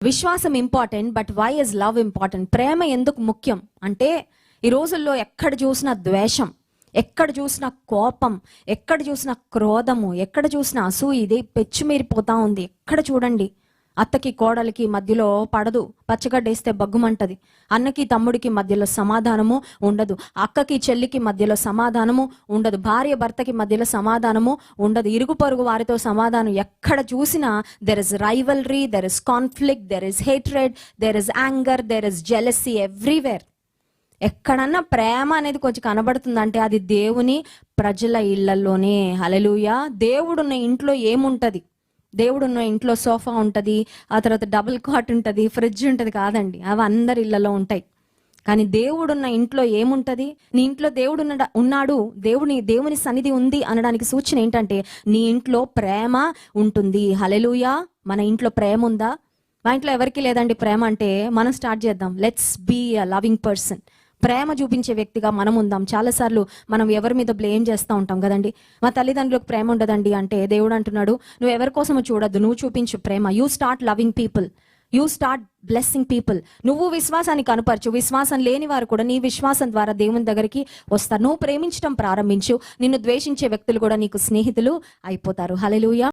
విశ్వాసం important, but why is love important? ప్రేమ ఎందుకు ముఖ్యం అంటే, ఈ రోజుల్లో ఎక్కడ చూసినా ద్వేషం, ఎక్కడ చూసినా కోపం, ఎక్కడ చూసినా క్రోధము, ఎక్కడ చూసినా అసూయ, ఇది పెచ్చుమీరిపోతా ఉంది. ఎక్కడ చూడండి, అత్తకి కోడలికి మధ్యలో పడదు, పచ్చగడ్డేస్తే బగ్గుమంటది. అన్నకి తమ్ముడికి మధ్యలో సమాధానము ఉండదు, అక్కకి చెల్లికి మధ్యలో సమాధానము ఉండదు, భార్య భర్తకి మధ్యలో సమాధానము ఉండదు, ఇరుగు పొరుగు వారితో సమాధానం. ఎక్కడ చూసినా there is rivalry, there is conflict, there is hatred, there is anger, there is jealousy everywhere. ఎక్కడన్నా ప్రేమ అనేది కొంచెం కనబడుతుందంటే అది దేవుని ప్రజల ఇళ్లలోనే. హల్లెలూయా. దేవుడున్న ఇంట్లో ఏముంటది? దేవుడున్న ఇంట్లో సోఫా ఉంటుంది, ఆ తర్వాత డబుల్ కాట్ ఉంటుంది, ఫ్రిడ్జ్ ఉంటుంది కాదండి, అవి అందరి ఇళ్లలో ఉంటాయి. కానీ దేవుడున్న ఇంట్లో ఏముంటది? నీ ఇంట్లో దేవుడు ఉన్నాడు, దేవుని సన్నిధి ఉంది అనడానికి సూచన ఏంటంటే నీ ఇంట్లో ప్రేమ ఉంటుంది. హల్లెలూయా. మన ఇంట్లో ప్రేమ ఉందా? మా ఇంట్లో ఎవరికి లేదండి ప్రేమ అంటే మనం స్టార్ట్ చేద్దాం. Let's be a loving person. ప్రేమ చూపించే వ్యక్తిగా మనం ఉందాం. చాలాసార్లు మనం ఎవరి మీద బ్లేమ్ చేస్తూ ఉంటాం కదండి. మా తల్లిదండ్రులకు ప్రేమ ఉండదండి అంటే దేవుడు అంటున్నాడు, నువ్వు ఎవరి కోసమో చూడొద్దు, నువ్వు చూపించు ప్రేమ. You start loving people, you start blessing people. నువ్వు విశ్వాసాన్ని కనపరచు. విశ్వాసం లేని వారు కూడా నీ విశ్వాసం ద్వారా దేవుని దగ్గరికి వస్తారు. నువ్వు ప్రేమించడం ప్రారంభించు, నిన్ను ద్వేషించే వ్యక్తులు కూడా నీకు స్నేహితులు అయిపోతారు. హల్లెలూయా.